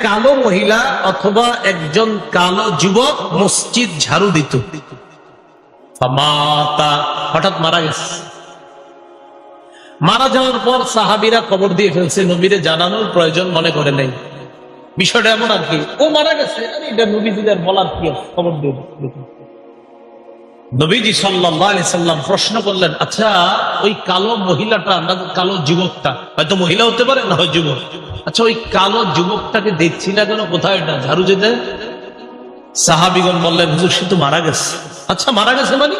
কালো মহিলা অথবা একজন কালো যুবক মসজিদ ঝাড়ু দিত, হঠাৎ মারা গেছে। মারা যাওয়ার পর সাহাবীরা কবর দিয়ে ফেলছে, নবীরে জানানোর প্রয়োজন মনে করে নাই। বিষয়টা এমন আর কি, ও মারা গেছে, এটা নবীজিদের বলার কি আছে, কবর দিয়ে। নবীজি সাল্লাল্লাহু আলাইহি সাল্লাম প্রশ্ন করলেন, আচ্ছা ওই কালো মহিলাটা না কালো যুবকটা, হয়তো মহিলা হতে পারে না হয় যুবক, আচ্ছা ওই কালো যুবকটাকে দেখছি না কেন, কোথায় এটা ঝাড়ু যেতে? সাহাবীগণ বললেন, হুজুর সে তো মারা গেছে। আচ্ছা মারা গেছে মানে?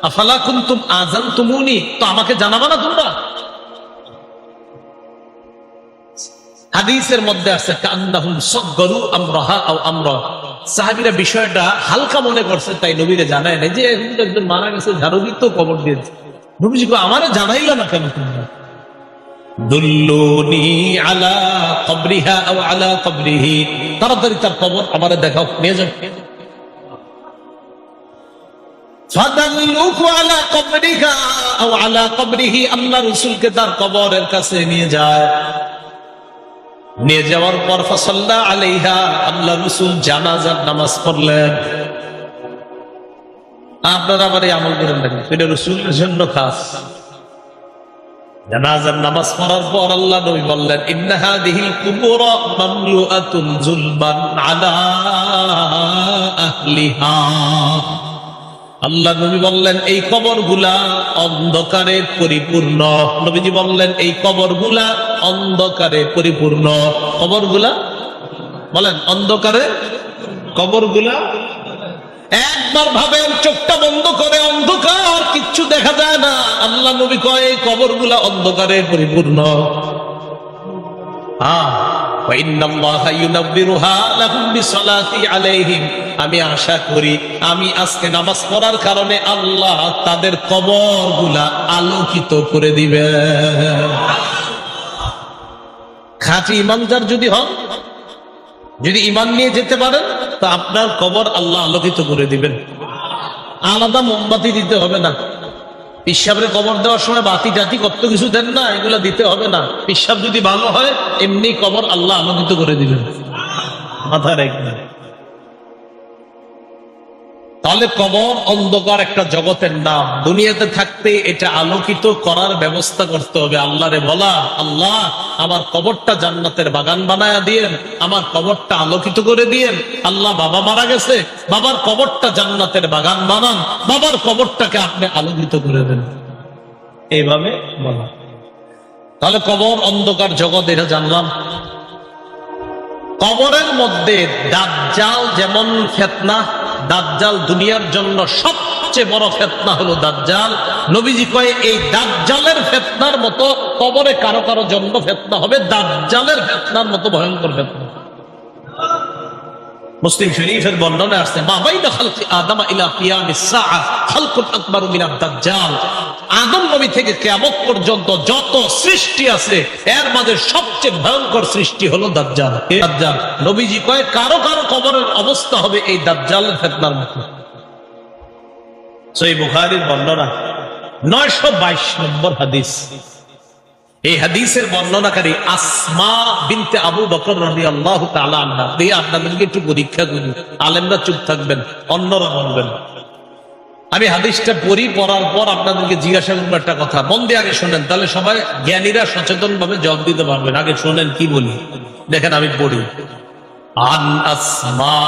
আফালা কুনতুম আযানতুমুনি, তো আমাকে জানাবা না তোমরা? হাদিসের মধ্যে আছে কান্নাহুম সাগগারু আমরাহা আও আমরা, সাহাবীরা বিষয়টা হালকা মনে করছে, তাই নবীরে জানায় না যে একজন মারা গেছে ঝাড়ু দিত, কবর দিয়েছে। নবীজি কো আমারে জানাইলা না কেন তোমরা? দুল্লুনি আলা কবরিহা আও আলা কবরিহি, তাড়াতাড়ি তার কবর আমারে দেখাও, নিয়ে যাও। ফাদাল্লুহু আলা কবরিহা আও আলা কবরিহি, আল্লাহ রাসূলকে তার কবরের কাছে নিয়ে যায়। নিয়ে যাওয়ার পর ফাসাল্লা আলাইহা, আল্লাহ রাসূল জানাজার নামাজ পড়লেন। আপনারা আবার এই আমল করেন না, এটা রাসূলের জন্য খাস। জানাজার নামাজ পড়ার পর আল্লাহ নবী বললেন, ইন্না হাযিহিল কুবুর মামলুআতুন যুলমান আলা আহলিহা। আল্লাহ নবী বললেন এই কবরগুলা অন্ধকারে পরিপূর্ণ। নবীজি বললেন এই কবরগুলা অন্ধকারে পরিপূর্ণ। কবরগুলা বলেন অন্ধকারে, কবরগুলা একবার ভাবেন চোখটা বন্ধ করে, অন্ধকার, কিচ্ছু দেখা যায় না। আল্লাহ নবী কয় এই কবরগুলা অন্ধকারে পরিপূর্ণ। আমি আশা করি আমি আজকে নামাজ পড়ার কারণে আল্লাহ তাদের কবরগুলা আলোকিত করে দিবে। খাঁটি ইমানদার যদি হন, যদি ইমান নিয়ে যেতে পারেন, তা আপনার কবর আল্লাহ আলোকিত করে দিবেন। আলাদা মোমবাতি দিতে হবে না। পিসাবের কবর দেওয়ার সময় বাতি টাতি কত কিছু দেন না, এগুলা দিতে হবে না। পিসাব যদি ভালো হয় এমনি কবর আল্লাহ আলোকিত করে দিবেন, মাথায় রাখবেন। তাহলে কবর অন্ধকার একটা জগতের নাম। দুনিয়াতে থাকতে এটা আলোকিত করার ব্যবস্থা করতে হবে। আল্লাহরে বলা, আল্লাহ আমার কবরটা জান্নাতের বাগান বানায়া দিয়েন, আমার কবরটা আলোকিত করে দিয়েন। আল্লাহ বাবা মারা গেছে, বাবার কবরটা জান্নাতের বাগান বানান, বাবার কবরটাকে আপনি আলোকিত করে দেন, এইভাবে বলা। তাহলে কবর অন্ধকার জগৎ, এটা জানলাম। কবরের মধ্যে দাজ্জাল যেমন ফিতনা, দাজ্জাল দুনিয়ার জন্য সবচেয়ে বড় ফিতনা হলো দাজ্জাল। নবীজি কয় এই দাজ্জালের ফিতনার মতো কবরে কারো কারো জন্য ফিতনা হবে, দাজ্জালের ফিতনার মতো ভয়ঙ্কর ফিতনা। মুসলিম শরীফের বর্ণনা আসছে, মা বাইনা খালকি আদম ইলা কিয়ামিস সাআ খালকুন আকবারু মিনাদ দাজ্জাল। আদম নবী থেকে কিয়ামত পর্যন্ত যত সৃষ্টি আছে এর মাঝে সবচেয়ে ভয়ঙ্কর সৃষ্টি হলো দাজ্জাল। দাজ্জাল নবীজি কয় কারো কারো কবরের অবস্থা হবে এই দাজ্জালের ফিতনার মতো। সহিহ বুখারীর বর্ণনা 922 নম্বর হাদিস। এই হাদিসের বর্ণনাকারী আসমা বিনতে আবু বকর রাদিয়াল্লাহু তাআলা আনহা। দিয়ে আপনাদেরকে একটু পরীক্ষা করি, আলেমরা চুপ থাকবেন, অন্যরা বলবেন। আমি হাদিসটা পড়ার পর আপনাদেরকে জিজ্ঞাসা করবো একটা কথা, মন দিয়ে আগে শোনেন, তাহলে সবাই জ্ঞানীরা সচেতন ভাবে জবাব দিতে পারবেন। আগে শোনেন কি বলি, দেখেন আমি পড়ি। আন আসমা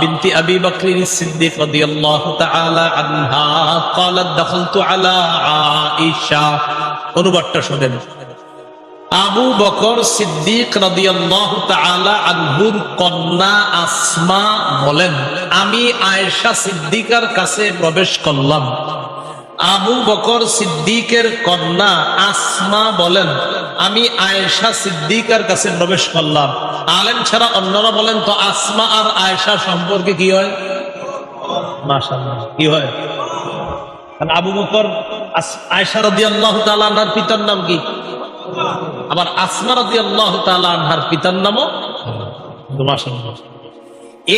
বিনতি আবি বকর সিদ্দিক রাদিয়াল্লাহু তাআলা আনহা قالت دخلت على عائشة। অনুবাদটা শোনেন। আবু বকর সিদ্দিক রাদিয়াল্লাহু তাআলা আনহুর কন্যা আসমা বলেন, আমি আয়েশা সিদ্দিকার কাছে প্রবেশ করলাম। আবু বকর সিদ্দিকের কন্যা আসমা বলেন, আমি আয়েশা সিদ্দিকার কাছে প্রবেশ করলাম। আলেম ছাড়া অন্যরা বলেন তো আসমা আর আয়েশা সম্পর্কে কি হয়? মাশাআল্লাহ, কি হয়? কারণ আবু বকর আয়েশা রাদিয়াল্লাহু তাআলা আনহার পিতার নাম কি? আবার আসমা রাদিয়াল্লাহু তাআলা আনহার পিতার নামও মাশাআল্লাহ।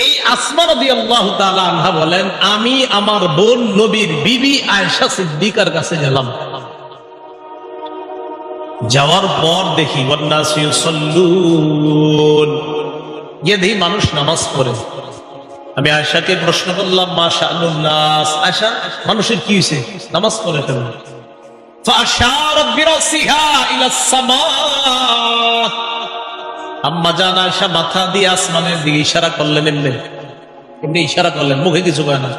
এই আসমা রাদিয়াল্লাহু তাআলা আনহা বলেন, আমি আমার বোন নবীর বিবি আয়েশা সিদ্দিকার কাছে গেলাম। যাওয়ার পর দেখি ওয়ান্নাসু ইউসাল্লুন, গিয়ে দেখি মানুষ নামাজ পড়ে। আমি আয়েশাকে প্রশ্ন করলাম, মা শাআনুন নাস, আয়েশা মানুষের কি হয়েছে, নামাজ পড়ে কেন? ফাআশারাত বিরাসিহা ইলাস সামা, আম্মা জান আয়েশা মাথা দিয়ে আসমানের দিকে ইশারা করলেন, এমনি ইশারা করলেন, মুখে কিছু কয় না।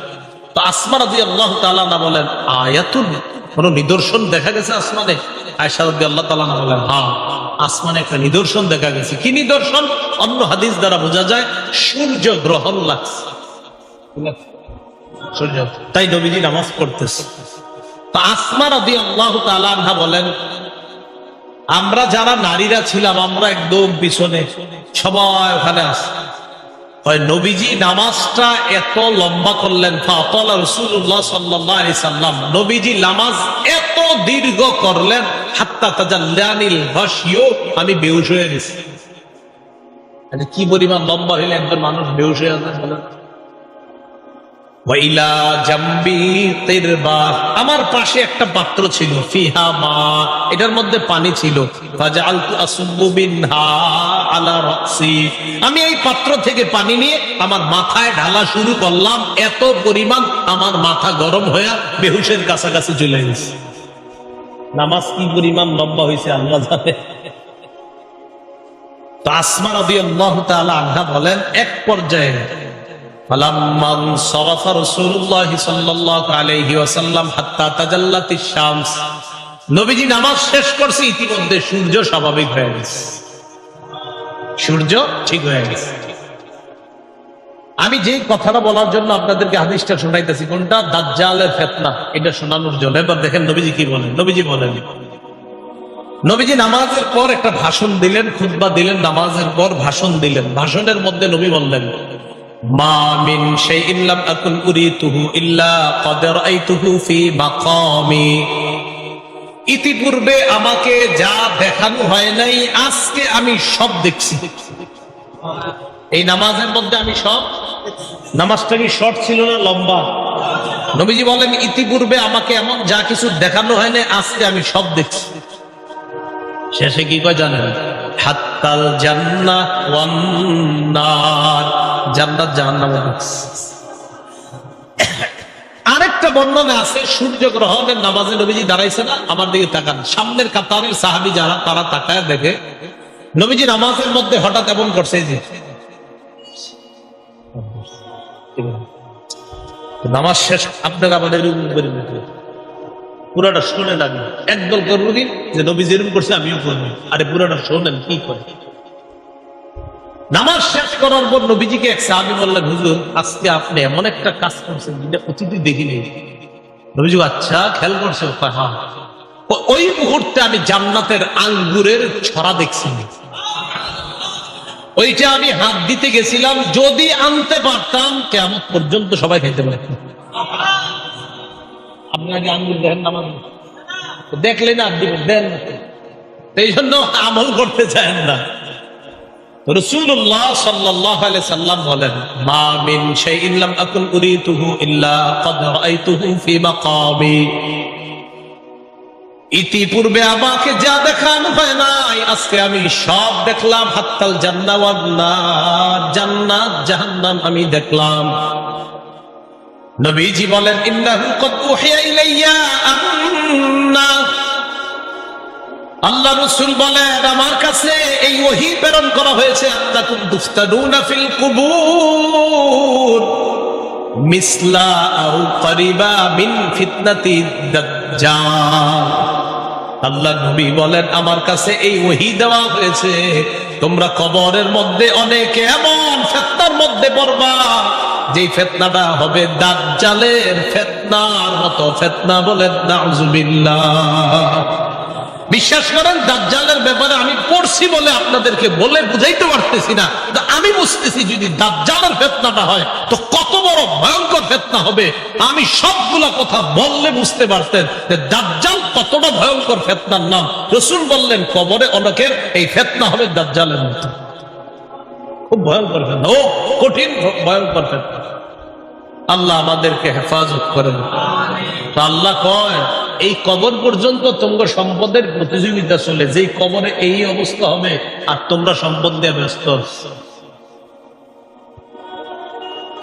তো আসমা রাদিয়াল্লাহু তাআলা না বলেন, আয়াতুন, কোন নিদর্শন দেখা গেছে আসমানে? আয়েশা রাদিয়াল্লাহু তাআলা না বলেন, হ্যাঁ আসমানে একটা নিদর্শন দেখা গেছে। কি নিদর্শন? অন্য হাদিস দ্বারা বোঝা যায় সূর্য গ্রহণ লাগছে, সূর্য। তাই নবীজি নামাজ পড়তেছে। তো আসমা রাদিয়াল্লাহু তাআলা আনহা বলেন, আমরা যারা নারীরা ছিলাম আমরা একদম পিছনে, সবাই ওখানে আছে। নবীজি নামাজটা এত লম্বা করলেন, ফাতালা রাসূলুল্লাহ সাল্লাল্লাহু আলাইহি সাল্লাম, নবীজি নামাজ এত দীর্ঘ করলেন, হাত্তা তাজাল্লানিল গাশিয়ু, আমি বেহুশ হয়ে গেছি। কি পরিমাণ লম্বা হইলে একজন মানুষ বেহুশ হয়ে যায় বলেন? ওয়াইলা জাম্বি তিরবা, আমার পাশে একটা পাত্র ছিল, ফিহা মা, এটার মধ্যে পানি ছিল, ফাজআলতু আসুব্বু মিনহা আলা রাসি, আমি এই পাত্র থেকে পানি নিয়ে আমার মাথায় ঢালা শুরু করলাম। এত পরিমাণ আমার মাথা গরম হয়ে বেহুশের কাছাকাছি চলে গেছে। নামাজ কি পরিমাণ লম্বা হয়েছে আল্লাহ জানে। তো আসমা রাদিয়াল্লাহু তাআলা আনহা বলেন, এক পর্যায়ে ফালাম্মা সারাফা রাসূলুল্লাহ সাল্লাল্লাহু আলাইহি ওয়াসাল্লাম হাত্তা তাজাল্লাতিশ শামস, নবীজি নামাজ শেষ করছে, ইতিমধ্যে সূর্য স্বাভাবিক হয়ে গেছে, সূর্য ঠিক হয়ে গেছে। আমি যে কথাটা বলার জন্য আপনাদেরকে হাদিসটা শোনাইতেছি, কোনটা? দাজ্জালের ফিতনা, এটা শোনানোর জন্য। এবার দেখেন নবীজি কি বলেন। নবীজি বলেন, নবীজি নামাজের পর একটা ভাষণ দিলেন, খুতবা দিলেন, নামাজের পর ভাষণ দিলেন। ভাষণের মধ্যে নবী বললেন, মা মিন শাইইন লাম আকুন উরিতুহু ইল্লা ক্বাদ রাআইতুহু ফি মাকামি, ইতিপূর্বে আমাকে যা দেখানো হয় নাই আজকে আমি সব দেখছি। এই নামাজের মধ্যে আমি সব, নামাজটা কি শর্ট ছিল না লম্বা? নবীজি বলেন, ইতিপূর্বে আমাকে এমন যা কিছু দেখানো হয় নাই আজকে আমি সব দেখছি। শেষে কি কয় জানেন? হাত্তাল জান্নাত ওয়ান নার, জান্নাত জাহান্নাম। আরেকটা বর্ণনা আছে, সূর্য গ্রহণের নামাজে নবীজি দাঁড়াইছে না, আমার দিকে তাকান, সামনের কাতারের সাহাবী যারা তারা তাকায় দেখে নবীজি নামাজের মধ্যে হঠাৎ এমন করছে যে নামাজ শেষ, আপনারা আমাদের পুরাটা শুনে লাগবে। একদল করবো কি যে নবীজি এরকম করছে আমিও করবো, আরে পুরাটা শোনেন কি করে। নামাজ শেষ করার পর নবীজিকে এক সাহাবী বললেন, হুজুর আজকে আপনি এমন একটা কাজ করছেন যেটা অতীতে দেখিনি। নবীজি, আচ্ছা খেয়াল করছে? হ্যাঁ। ওই মুহূর্তে আমি জান্নাতের আঙ্গুরের ছড়া দেখছি, ওইটা আমি হাত দিতে গেছিলাম, যদি আনতে পারতাম কিয়ামত পর্যন্ত সবাই খেতে পারত। আপনি আগে আঙ্গুর দেখেন নামাজ দেখলেন আর দিবেন, দেন না, এই জন্য আমল করতে চান না। রাসূলুল্লাহ সাল্লাল্লাহু আলাইহি সাল্লাম বলেন, মা মিন শাইইন লাম আকুন উরিতুহু ইল্লা ক্বাদ রাআইতুহু ফি মাকামি, ইতিপূর্বে আমাকে যা দেখানো হয় নাই আজকে আমি সব দেখলাম। হাত্তাল জান্নাত ওয়ান নার, জান্নাত জাহান্নাম আমি দেখলাম। নবীজি বলেন, ইন্নাহু ক্বাদ উহিয়া ইলাইয়া আন্না, আল্লাহ রাসূল বলেন আমার কাছে এই ওহী প্রেরণ করা হয়েছে, আন্নাকুম তুফতানুনা ফিল কুবুর মিসলা আও করিবা মিন ফিতনাতি দাজ্জাল। আল্লাহ নবী বলেন আমার কাছে এই ওহী দেওয়া হয়েছে, তোমরা কবরের মধ্যে অনেকে এমন ফিতনার মধ্যে পড়বা যেই ফিতনাটা হবে দাজ্জালের ফিতনার মতো ফিতনা। বলেন নাউযুবিল্লাহ। বিশ্বাস করেন দাজ্জালের ব্যাপারে আমি পড়ছি বলে আপনাদেরকে বলে বুঝাইতে পারতেছি না, আমি বুঝতেছি যদি দাজ্জালের ফিতনাটা হয় তো কত বড় ভয়ঙ্কর ফিতনা হবে। আমি সবগুলা কথা বললে বুঝতে পারতেন যে দাজ্জাল কতটা ভয়ঙ্কর ফিতনার নাম। রাসূল বললেন কবরে অনেকের এই ফিতনা হবে দাজ্জালের মতো, খুব ভয়ঙ্কর ফিতনা, ও কঠিন ভয়ঙ্কর ফিতনা। আল্লাহ আমাদেরকে হেফাজত করেন। তো আল্লাহ কয় এই কবর পর্যন্ত তোমরা সম্পদের প্রতিযোগিতা চলে, যেই কবরে এই অবস্থা হবে আর তোমরা সম্পদ দিয়ে ব্যস্ত।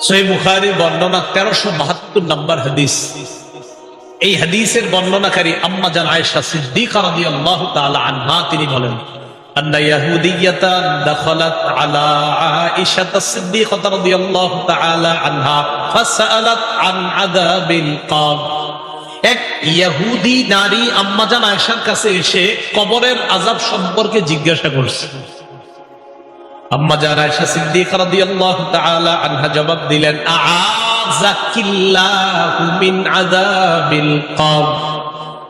সহিহ বুখারী বর্ণনা 1372 নম্বর হাদিস। এই হাদিসের বর্ণনাকারী আম্মা জান আয়েশা সিদ্দিকা রাদিয়াল্লাহু তাআলা আনহা তিনি বলেন, আন্না ইয়াহুদিয়াতান দাখালাত আলা আয়েশা সিদ্দিকা রাদিয়াল্লাহু তাআলা আনহা ফাসআলাত আন আযাবিল কবর। এক ইহুদি নারী আম্মা জান আয়েশার কাছে এসে কবরের আযাব সম্পর্কে জিজ্ঞাসা করছে। আম্মা জান আয়েশা সিদ্দিকা রাদিয়াল্লাহু তাআলা আনহা জবাব দিলেন, আযাকিল্লাহু মিন আযাবিল কবর।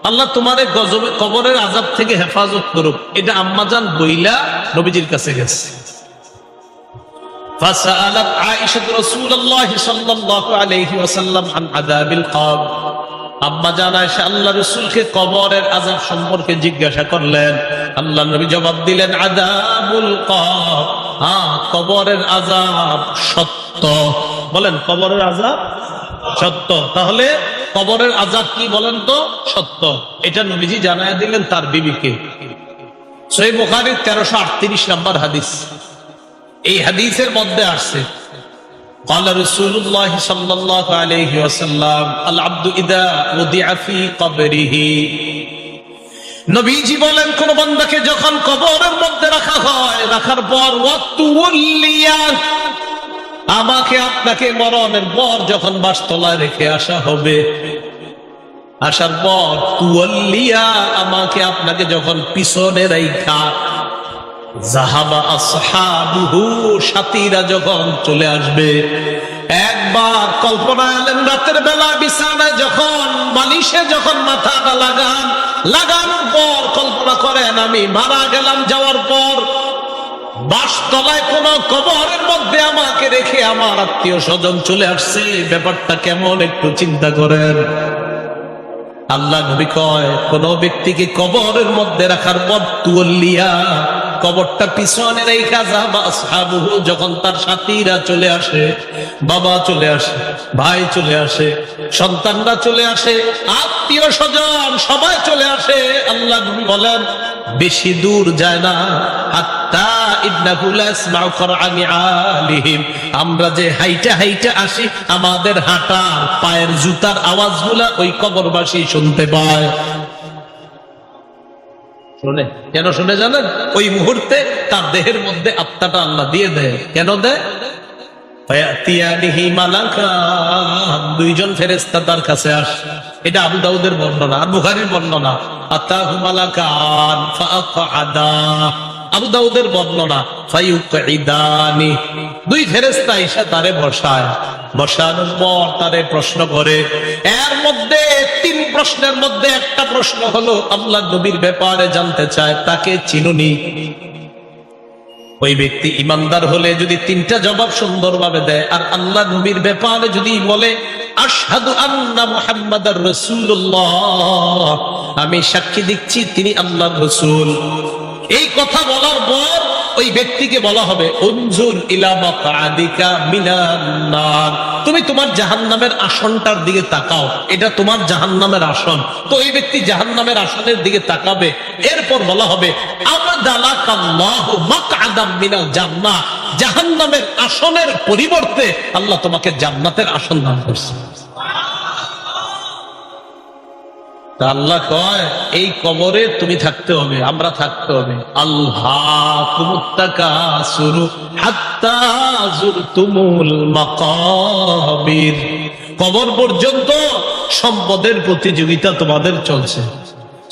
আল্লাহ তোমারে গজবে কবরের আযাব থেকে হেফাজত করুক। এটা আম্মা জান বইলা নবীজির কাছে গেছে। ফাসাআলাত আয়েশা রাসূলুল্লাহ সাল্লাল্লাহু আলাইহি ওয়াসাল্লাম আন আযাবিল কবর। আম্মা জান আয়েশা আল্লাহ রাসূলকে কবরের আযাব সম্পর্কে জিজ্ঞাসা করলেন। আল্লাহ নবী জবাব দিলেন, আযাবুল কবর, কবরের আযাব সত্য। বলেন, কবরের আযাব সত্য। তাহলে কবরের আযাব কি বলেন তো? সত্য। এটা নবীজি জানায়া দিলেন তার বিবিকে। সহিহ বুখারীর 1338 নম্বর হাদিস। এই হাদিসের মধ্যে আসছে, قال رسول الله صلى الله عليه وسلم العبد اذا وضع في قبره। নবীজি বলেন, কোন বান্দাকে যখন কবরের মধ্যে রাখা হয়, রাখার পর ওয়াতুল্লিয়া, আমাকে আপনাকে মরণের পর যখন বাসতলায় রেখে আসা হবে, আসার পর তুওয়াল্লিয়া, আমাকে আপনাকে যখন পিছনে রাইখা যাহাবা আসহাবুহু, সাথীরা যখন চলে আসবে। একবার কল্পনা এলেন, রাতের বেলা বিছানায় যখন বালিশে যখন মাথাটা লাগানোর পর কল্পনা করেন আমি মারা গেলাম, যাওয়ার পর বাসতলায় কোন কবরের মধ্যে আমাকে রেখে আমার আত্মীয় স্বজন চলে আসছে, ব্যাপারটা কেমন একটু চিন্তা করেন। আল্লাহ নবী কয়, কোন ব্যক্তিকে কবরের মধ্যে রাখার পর তুওয়াল্লিয়া, কবরটা পিছনে রেখা যাবা আসহাবুহু, যখন তার সাথীরা চলে আসে, বাবা চলে আসে, ভাই চলে আসে, সন্তানরা চলে আসে, আত্মীয় স্বজন সবাই চলে আসে, আল্লাহ নবী বলেন বেশি দূর যায় না, হাত্তা ইন্নাহু লা ইয়াসমাউ করআনি আলিহিম, আমরা যে হাইটা হাইটা আসি, আমাদের হাঁটার পায়ের জুতার আওয়াজগুলা ওই কবরবাসী শুনতে পায়। শুনে কেন শুনে জানেন? ওই মুহূর্তে তার দেহের মধ্যে আত্মাটা আল্লাহ দিয়ে দেয়। কেন দেয়? ফায়াতিয়ানিহি মালাকান, দুইজন ফেরেশতা তার কাছে আসে। এটা আবু দাউদের বর্ণনা আর বুখারীর বর্ণনা। আতাহু মালাকান ফাআকআদা, আবু দাউদের বর্ণনা ফায়ুকঈদানি, দুই ফেরেশতা এসে তারে বসায়, বসানোর পর তারে প্রশ্ন করে। এর মধ্যে তিন প্রশ্নের মধ্যে একটা প্রশ্ন হলো আল্লাহ নবীর ব্যাপারে জানতে চায়, তাকে চিনুনি? ওই ব্যক্তি ইমানদার হলে যদি তিনটা জবাব সুন্দরভাবে দেয়, আর আল্লাহ নবীর ব্যাপারে যদি বলে আশহাদু আন্না মুহাম্মাদার রাসূলুল্লাহ, আমি সাক্ষী দিচ্ছি তিনি আল্লাহর রাসূল, এই কথা বলার পর ওই ব্যক্তিকে বলা হবে উনজুর ইলা মাকআদিকা মিনান নার, তুমি তোমার জাহান্নামের আসনটার দিকে তাকাও, এটা তোমার জাহান্নামের আসন। তো এই ব্যক্তি জাহান্নামের আসনের দিকে তাকাবে। এরপর বলা হবে আবদালাকাল্লাহু মাকআদাম মিনাল জান্নাহ, জাহান্নামের আসনের পরিবর্তে আল্লাহ তোমাকে জান্নাতের আসন দান করছে। আল্লাহ কয় এই কবরে তুমি থাকতে হবে, আমরা থাকতে হবে। আল্লাহকুমুত তাকাসুর হাত্তা যুরতুমুল মাকাবির, কবর পর্যন্ত সম্পদের প্রতিযোগিতা তোমাদের চলছে।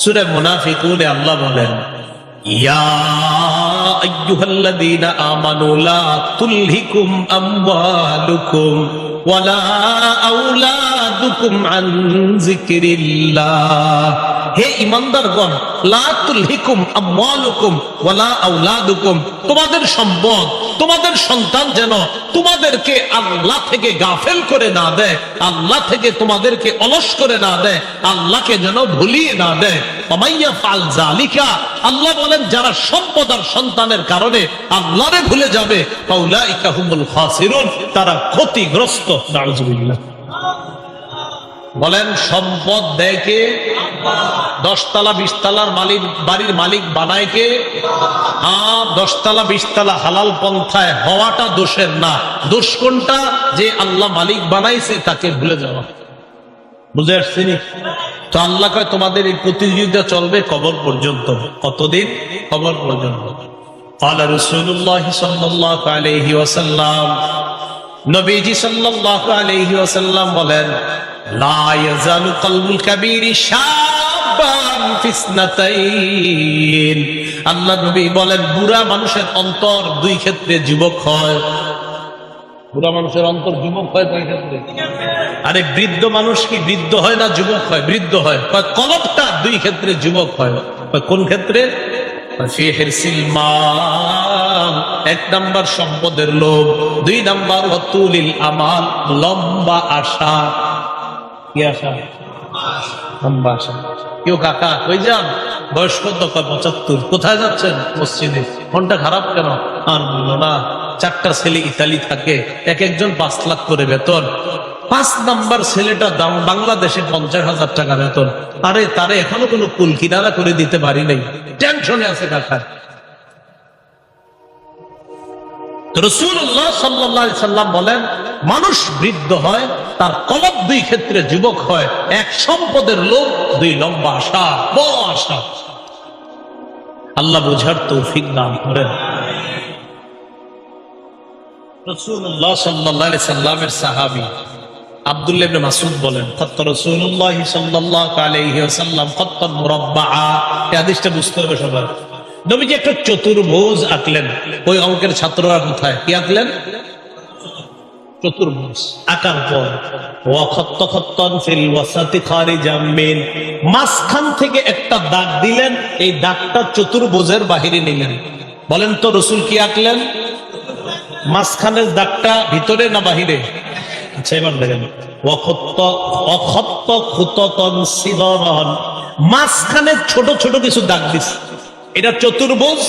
সূরা মুনাফিকুনে আল্লাহ বলেন, ইয়া আইয়ুহাল্লাযীনা আমানু লা তুলহিকুম আমওয়ালুকুম ওয়ালা আওলাদুকুম আন যিকরিল্লাহ, হে ঈমানদারগণ, লা তুলহিকুম আমওয়ালুকুম ওয়ালা আওলাদুকুম, তোমাদের সম্পদ, তোমাদের সন্তান যেন তোমাদেরকে আল্লাহ থেকে গাফেল করে না দেয়, আল্লাহ থেকে তোমাদেরকে অলস করে না দেয়, আল্লাহকে যেন ভুলিয়ে না দেয়। ওমাইয়া ফাল যালিকা, আল্লাহ বলেন যারা সম্পদ আর সন্তানের কারণে আল্লাহরে ভুলে যাবে, ফাউলাইকা হুমুল খাসিরুন, তারা ক্ষতিগ্রস্ত। নাউযুবিল্লাহ। বলেন সম্পদ দেয় কে? 10 তলা 20 তলার মালিক, বাড়ির মালিক বানায় কে? 10 তলা 20 তলা হালাল পন্থায় হওয়াটা দোষের না। দোষ কোনটা? যে আল্লাহ মালিক বানাইছে তাকে ভুলে যাওয়া। বুঝে আসছি? তো আল্লাহ কয় তোমাদের এই প্রতিযোগিতা চলবে কবর পর্যন্ত। কতদিন? কবর পর্যন্ত। ক্বালা রাসূলুল্লাহ সাল্লাল্লাহু আলাইহি ওয়াসাল্লাম, নবীজি সাল্লাল্লাহু আলাইহি ওয়াসাল্লাম বলেন, লা ইয়াজালু কলবুল কাবীরি শাবান ফিসনাতাইন। আল্লাহ নবী বলেন, বুড়া মানুষের অন্তর দুই ক্ষেত্রে যুবক হয়। বুড়া মানুষের অন্তর যুবক হয় দুই ক্ষেত্রে। আরে বৃদ্ধ মানুষ কি বৃদ্ধ হয় না যুবক হয়? বৃদ্ধ হয়। কলবটা দুই ক্ষেত্রে যুবক হয়। কোন ক্ষেত্রে? ফি হিরসিল মাল, 1 নাম্বার সম্পদের লোভ, 2 নাম্বার ওয়াতুলিল আমাল, লম্বা আশা। কি আশা? লম্বা আশা। কেউ কাকা কই যান? বয়স কত? 75। কোথায় যাচ্ছেন? মসজিদে। মনটা খারাপ কেন? আর বললো না, 4টা ছেলে ইতালি থাকে, এক একজন 5 লাখ করে বেতন। 5 নাম্বার ছেলেটা দাম বাংলাদেশে 50,000 টাকা বেতন। আরে তারে এখনো কোনো কুল কিনারা করে দিতে পারি নাই, টেনশনে আছে কাকা। রাসূলুল্লাহ সাল্লাল্লাহু আলাইহি সাল্লাম বলেন, মানুষ বৃদ্ধ হয়, তার কলব দুই ক্ষেত্রে যুবক হয়। 1 সম্পদের লোভ, 2 লম্বা আশা, বড় আশা। আল্লাহ বুঝার তৌফিক দান করেন। রাসূলুল্লাহ সাল্লাল্লাহু আলাইহি সাল্লামের সাহাবী আব্দুল্লাহ ইবনে মাসউদ বলেন, খাত্তা রাসূলুল্লাহ সাল্লাল্লাহু আলাইহি ওয়াসাল্লাম খাত্তান মুরাব্বাআ। এই হাদিসটা বুঝতে হবে সবার। নবীজি একটা চতুর্ভুজ আঁকলেন। ওই অঙ্কের ছাত্ররা কোথায়? কি আঁকলেন? চতুর্ভুজ আঁকার পর ওয়া খাত্তা খাত্তান ফিল ওয়াসাতি খারিজাম মিন, মাঝখান থেকে একটা দাগ দিলেন। এই দাগটা চতুর্ভুজের বাহিরে নিলেন। বলেন তো রাসূল কি আঁকলেন? মাঝখানের দাগটা ভিতরে না বাহিরে? আচ্ছা এবার দেখেন, মাঝখানে ছোট ছোট কিছু দাগ দিচ্ছে। এটা চতুর্ভুজ,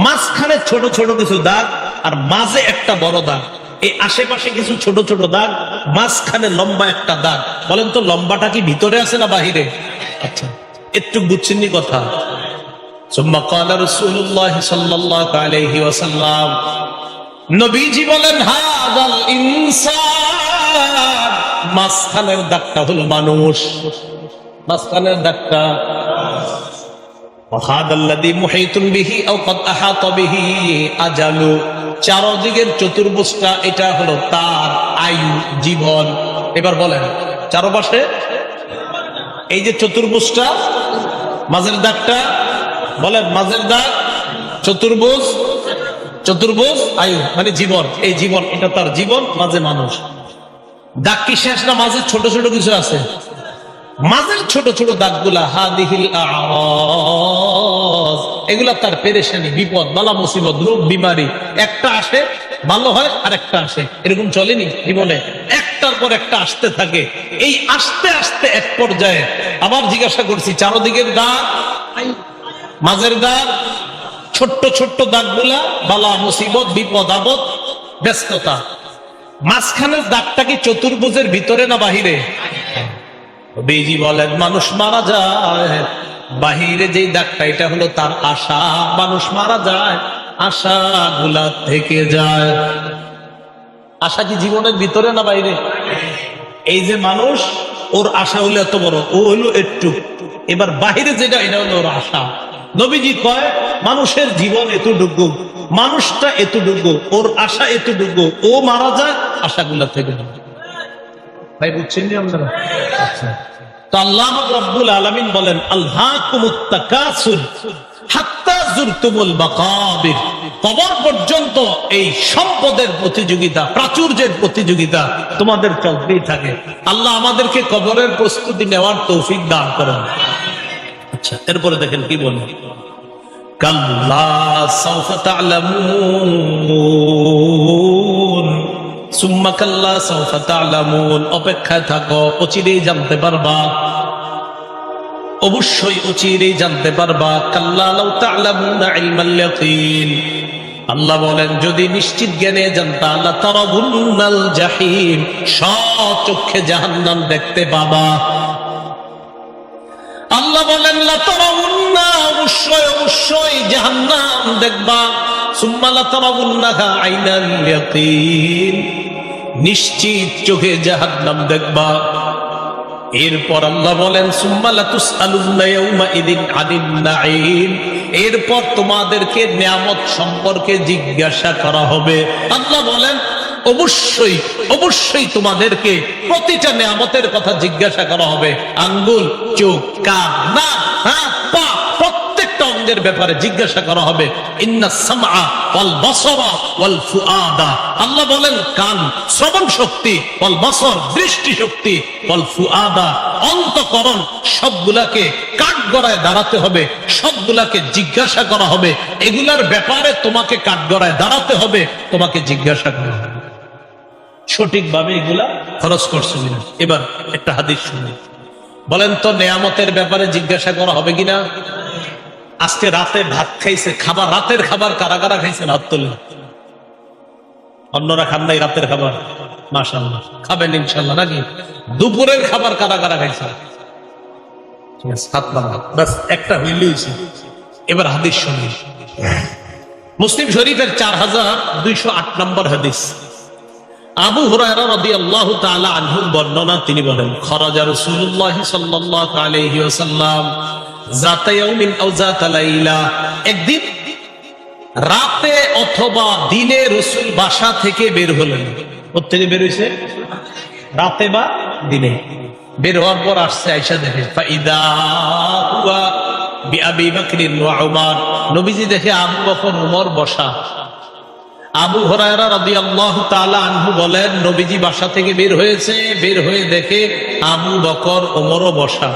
মাঝখানে ছোট ছোট কিছু দাগ, আর মাঝে একটা বড় দাগ। এই আশেপাশে কিছু ছোট ছোট দাগ, মাঝখানে লম্বা একটা দাগ। বলেন তো লম্বাটা কি ভিতরে আছে না বাহিরে? আচ্ছা একটু বুঝছেন কথা। সুম্মা ক্বালা রাসূলুল্লাহ সাল্লাল্লাহু আলাইহি ওয়াসাল্লাম, নবীজি বলেন, হাযাল ইনসান, মাঝখানের দাগটা হলো মানুষ। মাঝখানের দাগটা ওয়াহাদাল্লাযী মুহীতুন বিহি আও ক্বাদ আহাতা বিহি আজালু, চারদিকের চতুর্ভুজটা এটা হলো তার আয়ু, জীবন। এবার বলেন চারপাশে এই যে চতুর্ভুজটা, মাঝের দাগটা, বলেন মাঝের দাগ, চতুর্ভুজ, চতুর্ভুজ আয়ু মানে জীবন। এই জীবন, এটা তার জীবন, মাঝে মানুষ। দাগ কি শেষ না? মাঝে ছোট ছোট কিছু আছে। মাঝের ছোট ছোট দাগগুলা হাদিহিল আ'রাজ, এগুলা তার পেরেশানি, বিপদ, বালা মুসিবত, রোগ বিমারি। একটা আসে ভালো হয়, আর একটা আসে। এরকম চলেনি জীবনে? একটার পর একটা আসতে থাকে। এই আসতে আসতে এক পর্যায়ে আবার জিজ্ঞাসা করছি, চারদিকের দাগ, মাঝের দাগ, ছোট্ট ছোট্ট দাগগুলা বালা মুসিবত, বিপদ আপদ, ব্যস্ততা। মাঝখানের দাগটা কি চতুর্ভুজের ভিতরে না বাহিরে? নবীজি বলেন, মানুষ মারা যায়, বাহিরে যেই দাগটা এটা হলো তার আশা। মানুষ মারা যায়, আশা গুলা থেকে যায়। আশা কি জীবনের ভিতরে না বাইরে? এই যে মানুষ, ওর আশা হলো এত বড়, ও হলো একটু। এবার বাহিরে যেটা, এটা হলো ওর আশা। নবীজি কয়, মানুষের জীবন এতটুকু, মানুষটা এতটুকু, ওর আশা এতটুকু, ও মারা যায়, আশাগুলা থেকে যায়। ভাই বুঝছেন নি আপনারা? আচ্ছা, তো আল্লাহ রাব্বুল আলামিন বলেন, আলহাকুমুত তাকাসুর হাত্তা যুরতুমুল মাকাবির, কবর পর্যন্ত এই সম্পদের প্রতিযোগিতা, প্রাচুর্যের প্রতিযোগিতা তোমাদের চলতেই থাকে। আল্লাহ আমাদেরকে কবরের প্রস্তুতি নেওয়ার তৌফিক দান করেন। আচ্ছা, এরপরে দেখেন কি বলেন, কাল্লা সাউফা তা'লামুন সুম্মা কাল্লা সাউফা তা'লামুন, অপেক্ষায় থাকো, অচিরেই জানতে পারবা, অবশ্যই অচিরেই জানতে পারবা। কাল্লা লাউ তা'লামুনা ইলমাল ইয়াকিন, আল্লাহ বলেন যদি নিশ্চিত জ্ঞানে জানতা আল্লাহ তারাবুন্নাল জাহিম, স্বচক্ষে জাহান্নাম দেখতে পাবা। আল্লাহ বলেন লা তারাবুন্না, অবশ্যই অবশ্যই জাহান্নাম দেখবা। সুম্মা লা তারাবুন্নাহা আইনাল ইয়াকিন, নিশ্চিত চোখে জাহান্নাম দেখবা। এরপর আল্লাহ বলেন সুম্মা লা তুসআলুন্না ইয়াউমা ইদিন আনিন নাঈম, এরপর তোমাদেরকে নিয়ামত সম্পর্কে জিজ্ঞাসা করা হবে। আল্লাহ বলেন অবশ্যই অবশ্যই তোমাদেরকে প্রতিটা নিয়ামতের কথা জিজ্ঞাসা করা হবে। আঙ্গুল, চোখ, কান, নাক, হাত, পা, প্রত্যেকটা অঙ্গের ব্যাপারে জিজ্ঞাসা করা হবে। ইন্নাস সামআ ওয়াল বাসারা ওয়াল ফুআদা, আল্লাহ বলেন কান শ্রবণ শক্তি, ওয়াল বাসর দৃষ্টি শক্তি, ওয়াল ফুআদা অন্তঃকরণ, সবগুলাকে কাঠগড়ায় দাঁড়াতে হবে, সবগুলাকে জিজ্ঞাসা করা হবে। এগুলার ব্যাপারে তোমাকে কাঠগড়ায় দাঁড়াতে হবে, তোমাকে জিজ্ঞাসা করা হবে সঠিকভাবে এগুলা খরচ করছো কিনা। এবার একটা হাদিস শুনি, বলেন তো নেয়ামতের ব্যাপারে জিজ্ঞাসা করা হবে কিনা? আজকে রাতে ভাত খাইছে, খাবার, রাতের খাবার কারা কারা খাইছে হাত তোলেন। অন্যরা খান নাই রাতের খাবার? মাশাআল্লাহ, খাবেন ইনশাআল্লাহ নাকি? দুপুরের খাবার কারা কারা খাইছে? ঠিক আছে, হাত নামান, বাস একটা হইলেই হইছে। এবার হাদিস শুনি, মুসলিম শরীফের 4208 নম্বর হাদিস। আবু হুরায়রা রাদিয়াল্লাহু তাআলা আনহু বর্ণনা, তিনি বলেন খরাজা রাসূলুল্লাহ সাল্লাল্লাহু আলাইহি ওয়াসাল্লাম যাতা ইয়াউমিন আও যাতা লাইলা, একদিন রাতে অথবা দিনে রাসূল বাসা থেকে বের হলেন। কোত্থেকে বের হইছে? রাতে বা দিনে। বের হওয়ার পর আসছে, আয়েশা দেখে ফাইদা হুয়া বিআবি বকর ওয়া উমর, নবীজি দেখে আবু বকর উমর বসা। আবু হুরায়রা রাদিয়াল্লাহু তাআলা আনহু বলেন নবীজি বাসা থেকে বের হয়েছে, বের হয়ে দেখে আবু বকর ওমরও বসা।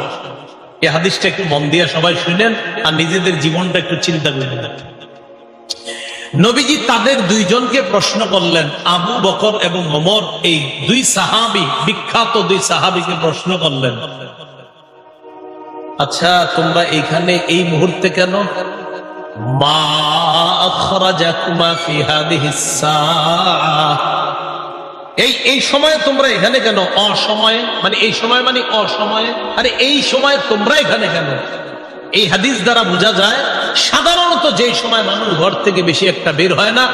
এই হাদিসটা একটু মন দিয়ে সবাই শুনেন আর নিজেদের জীবনটা একটু চিন্তা করবেন। নবীজি তাদের দুইজনকে প্রশ্ন করলেন, আবু বকর এবং ওমর, এই দুই সাহাবী, বিখ্যাত দুই সাহাবীকে প্রশ্ন করলেন, আচ্ছা তোমরা এখানে এই মুহূর্তে কেন? মা আখরাজাকুমা ফি হাদিহিস সাআহ, এই সময়ে তোমরা এখানে কেন? অসময়ে মানে এই সময় মানে অসময়ে, আরে এই সময় তোমরা এখানে কেন? এই হাদিস দ্বারা বোঝা যায় সাধারণত যে সময় মানুষ ঘর থেকে বেশি একটা বের হয় না,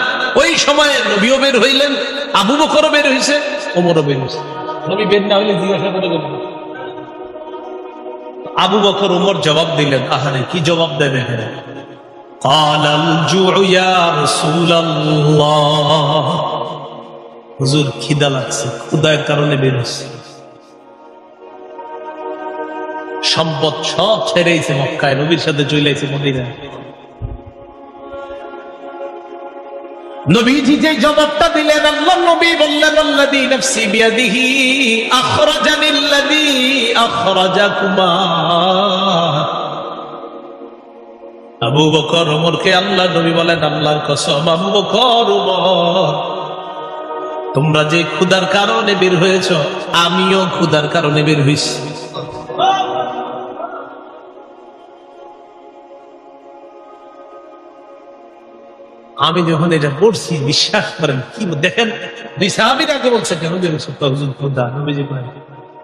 ওই সময়ে নবীও বের হইলেন, আবু বকরও বের হইছে, ওমরও বের হইছে। নবী বের না হইলে জিজ্ঞাসা করে গেলেন। আবু বকর ওমর জবাব দিলেন, আহারে কি জবাব দেবে? ক্বালাল জুউ ইয়া রাসূলুল্লাহ, হুজুর খিদা লাগছে, ক্ষুধার কারণে বের হইছে। সম্পদ সব ছেড়েছে মক্কায়, নবীর সাথে চলে এসেছে মদিনায়। নবীজি যে জবাবটা দিলেন, আল্লাহ নবী বললেন আল্লাযী নাফসি বিয়াদিহি আখরাজানিল্লাযী আখরাজাকুমা। আবু বকর ওমরকে আল্লাহ নবী বলেন, আল্লাহর কসম আবু বকর ওমর, তোমরা যে ক্ষুধার কারণে বের হয়েছ, আমিও ক্ষুধার কারণে বের হইছি। আমি যখন এটা পড়ছি, বিশ্বাস করেন, কি দেখেন দুই সাহাবীর আগে বলছে কেন বেরোচ্ছে? ক্ষুধা। নবীজি বলেন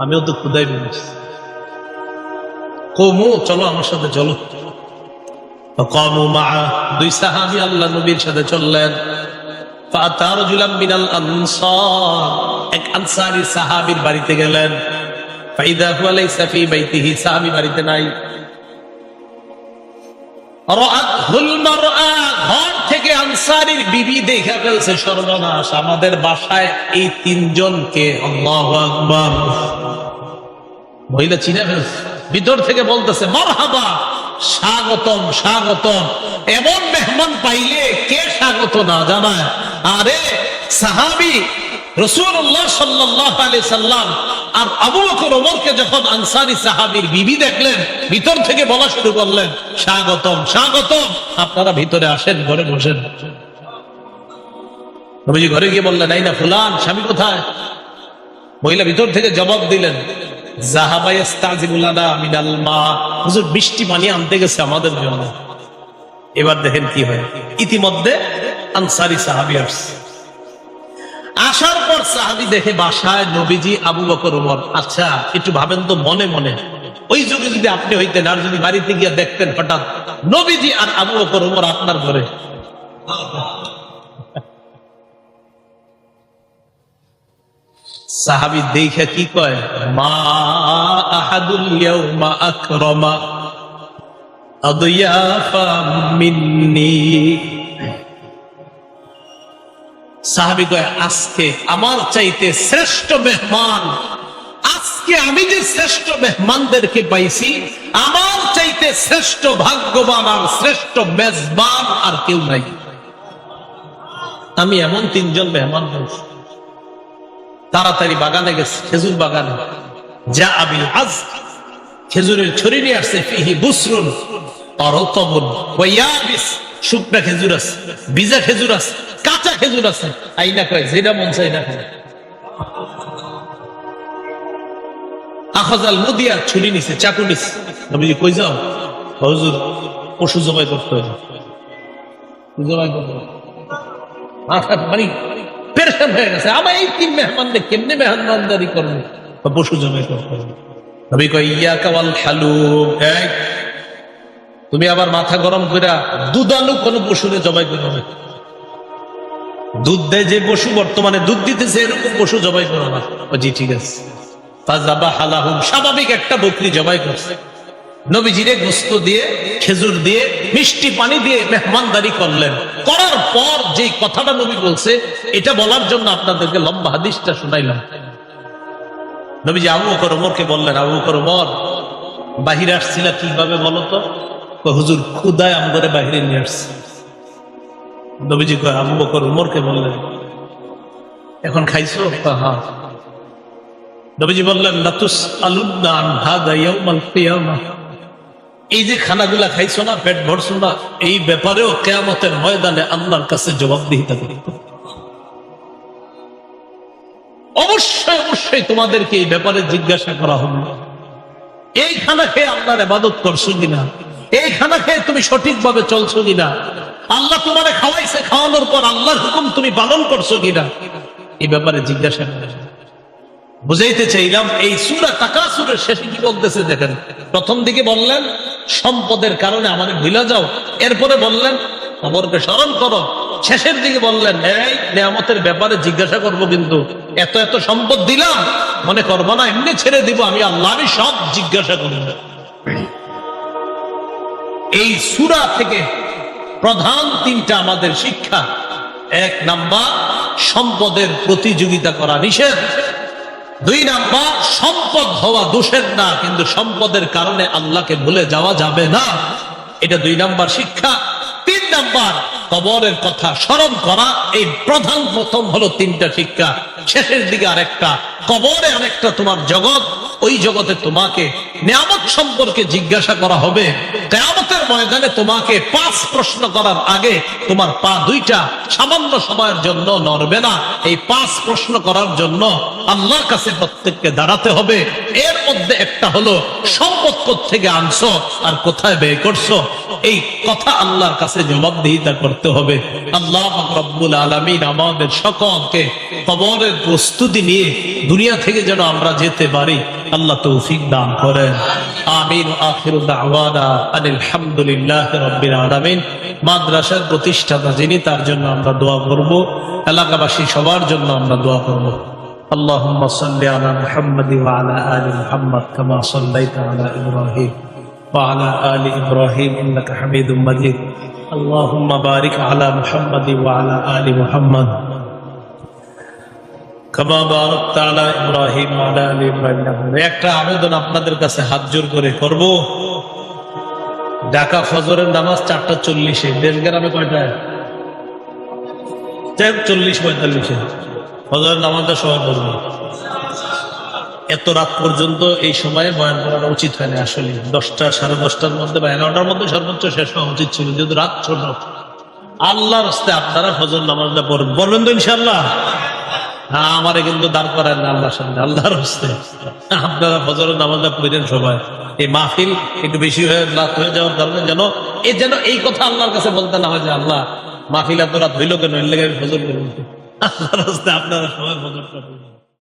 আমিও তো ক্ষুধায় বেরোচ্ছি। কমু, চলো আমার সাথে চলো। কামু মাআ, দুই সাহাবী আল্লাহ নবীর সাথে চললেন। ফাতা রাজুলাম মিনাল আনসার, এক আনসারী সাহাবীর বাড়িতে গেলেন। ফাইদা হুয়া লাইসা ফি বাইতিহি, সাহাবী বাড়িতে নাই। রাআতহুল মারআ, ঘর থেকে আনসারীর বিবি দেখে ফেলছে, সর্বনাশ, আমাদের বাসায় এই তিনজনকে। আল্লাহু আকবার, মহিলা চিনে ফেলছে, ভিতর থেকে বলতেছে মারহাবা, স্বাগতম স্বাগতম। এমন মেহমান পাইলে কে স্বাগত না জানায়? আরে সাহাবী রাসূলুল্লাহ সাল্লাল্লাহু আলাইহি সাল্লাম আর আবু বকর ওমরকে যখন আনসারী সাহাবীর বিবি দেখলেন, ভিতর থেকে বলা শুরু করলেন স্বাগতম স্বাগতম, আপনারা ভিতরে আসেন, ঘরে বসেন। নবীজি ঘরে গিয়ে বললেন, এই না ফুলান, স্বামী কোথায়? মহিলা ভিতর থেকে জবাব দিলেন, যাহাবা ইস্তাজিবু লানা মিনাল মা, হুজুর বৃষ্টি পানি আনতে গেছে আমাদের জন্য। এবার দেখেন কি হয়, ইতিমধ্যে আনসারী সাহাবী আসছে। আসার পর সাহাবী দেখে বাসায় নবীজি, আবু বকর, ওমর। আচ্ছা একটু ভাবেন তো মনে মনে, ওই যুগে যদি আপনি হইতেন আর যদি বাড়িতে গিয়ে দেখতেন হঠাৎ নবীজি আর আবু বকর, ওমর আপনার ঘরে, সাহাবী দেখে কি কয়, মা আহাদুল ইয়াউমা আকরামা আদয়াফা মিন্নি। সাহাবী কয়, আজকে আমার চাইতে শ্রেষ্ঠ মেহমান, আজকে আমি যে শ্রেষ্ঠ মেহমানদেরকে পাইছি, আমার চাইতে শ্রেষ্ঠ ভাগ্যবান আর শ্রেষ্ঠ মেজবান আর কেউ নাই। আমি এমন 3 জন মেহমান পাইছি। তাড়াতাড়ি বাগানে গেছে, খেজুর বাগানে। যা আবিল আজ, খেজুরের ছড়ি নিয়ে আসছে। ফিহি বুসরুন অরতবুন ওয়া ইয়াবিস, শুকনা খেজুর আছে, ভিজা খেজুর আছে, কাঁচা খেজুর আছে। আইনা কয় যেটা মন চাই না খায়। আখাযাল মুদিয়া, ছুরি নিছে, চাকু নিছে। নবীজি কই যাও? হুজুর পশু জবাই করতে হবে। জবাই করতে মাথা মানে পেরেশান হয়ে গেছে। আমার এই 3 মেহমানদের কেমনে মেহমানদারি করবো? পশু জবাই করতে হবে। নবী কয় ইয়াকা ওয়াল হালুব, তুমি আবার মাথা গরম করে দুধানু কোন পশুরে জবাই করো না। দুধ দেয় যে পশু, বর্তমানে দুধ দিতেছে, এরকম পশু জবাই করো না। জি ঠিক আছে। ফাযাবাহা লাহুম, স্বাভাবিক একটা বকরি জবাই করছে। নবীজিরে গোশত দিয়ে, খেজুর দিয়ে, মিষ্টি পানি দিয়ে মেহমানদারি করলেন। করার পর যে কথাটা নবী বলছে, এটা বলার জন্য আপনাদেরকে লম্বা হাদিসটা শুনাইলাম। নবীজি আবু বকর ওমরকে বললেন, আবু বকর ওমর, বাহিরে আসছিলা কিভাবে বলো তো? হুজুর ক্ষুধায় আমগরে বাহিরে নিয়ে আসছে। নবীজি কয়, আবু বকর ওমরকে বললেন, এখন খাইছো? হ্যাঁ। নবীজি বললেন, লাতুস আলুন্না আন হাদা ইয়াউমাল কিয়ামাহ, এই যে খানাগুলা খাইছো না, পেট ভরছো না, এই ব্যাপারেও কিয়ামতের ময়দানে আল্লাহর কাছে জবাবদিহিতা করতে হবে। অবশ্যই অবশ্যই তোমাদেরকে এই ব্যাপারে জিজ্ঞাসা করা হবে। এই খানা খেয়ে আল্লাহর ইবাদত করছো কিনা? এই খানা খেয়ে তুমি সঠিকভাবে চলছো কিনা? আল্লাহ তোমারে খাওয়াইছে, খাওয়ানোর পর আল্লাহর হুকুম তুমি পালন করছো কিনা? এই ব্যাপারে জিজ্ঞাসা করে বুঝাইতে চাইলাম। এই সূরা তাকাসুরের শেষে কি বলতেছে দেখেন। প্রথম দিকে বললেন সম্পদের কারণে আমাদের ভুলে যাও, এরপরে বললেন খবরকে স্মরণ করো, শেষের দিকে বললেন এই নিয়ামতের ব্যাপারে জিজ্ঞাসা করব, কিন্তু এত এত সম্পদ দিলাম মনে করবো না এমনি ছেড়ে দিব, আমি আল্লাহ, আমি সব জিজ্ঞাসা করব। এই সূরা থেকে প্রধান 3টা আমাদের শিক্ষা। 1 নাম্বার, সম্পদের প্রতিযোগিতা করা নিষেধ। 2 নাম্বার, সম্পদ হওয়া দোষের না, কিন্তু সম্পদের কারণে আল্লাহকে ভুলে যাওয়া যাবে না, এটা 2 নাম্বার শিক্ষা। 3 নাম্বার, কবরের কথা স্মরণ করা। এই প্রধান প্রথম হলো 3টা শিক্ষা। শেষের দিকে আরেকটা, কবরে আরেকটা তোমার জগৎ, ওই জগতে তোমাকে নিয়ামত সম্পর্কে জিজ্ঞাসা করা হবে। কিয়ামতের ময়দানে তোমাকে 5 প্রশ্ন করার আগে তোমার পা 2টা সামান্য সময়ের জন্য নড়বে না। এই 5 প্রশ্ন করার জন্য আল্লাহর কাছে প্রত্যেককে দাঁড়াতে হবে। এর মধ্যে একটা হলো সম্পদ কোত্থেকে আনছো আর কোথায় ব্যয় করছো, এই কথা আল্লাহর কাছে জবাবদিহিতা করতে হবে। আল্লাহ রাব্বুল আলামিন আমাদের সকলকে কবরের প্রস্তুতি নিয়ে দুনিয়া থেকে যেন আমরা যেতে পারি, আল্লাহ তৌফিক দান করেন। আমিন। আখিরু দাওয়ানা আনিল হামদুলিল্লাহি রাব্বিল আলামিন। মাদ্রাসার প্রতিষ্ঠাতা যিনি, তার জন্য আমরা দোয়া করব, এলাকাবাসী সবার জন্য আমরা দোয়া করব। আল্লাহুম্মা সাল্লি আলা মুহাম্মাদ ওয়া আলা আলি মুহাম্মাদ কামা সাল্লাইতা আলা ইব্রাহিম ওয়া আলা আলি ইব্রাহিম ইন্নাকা হামিদুম মাজিদ। আল্লাহুম্মা বারিক আলা মুহাম্মাদ ওয়া আলা আলি মুহাম্মাদ কামা বারাকতা আলা ইব্রাহিম ওয়া আলা আলি ইব্রাহিম। একটা আবেদন আপনাদের কাছে হাত জোর করে করব। ঢাকা ফজরের নামাজ 4:40, দেশ গ্রামে কয়টায়? 40-45 ফজরের নামাজটা সবাই পড়বে। এত রাত পর্যন্ত এই সময়ে বয়ান করা উচিত হয় না আসলে। 10টা, 10:30টার মধ্যে বা 11টার মধ্যে সর্বোচ্চ শেষ হওয়া উচিত ছিল, যেহেতু রাত ছোট। আল্লাহর রাস্তে আপনারা ফজর নামাজটা পড়বেন, বলবেন তো ইনশাআল্লাহ? হ্যাঁ, আমারে কিন্তু দাঁড় করায় না আল্লাহর সামনে। আল্লাহর রাস্তে আপনারা ফজরের নামাজটা পড়েন সবাই। এই মাহফিল একটু বেশি হয়ে রাত হয়ে যাওয়ার কারণে যেন এই কথা আল্লাহর কাছে বলতে না হয় যে আল্লাহ মাহফিল আপনারা ধইল কেন এর লেগে ফজর করুন আপনারা সময় ফজর করুন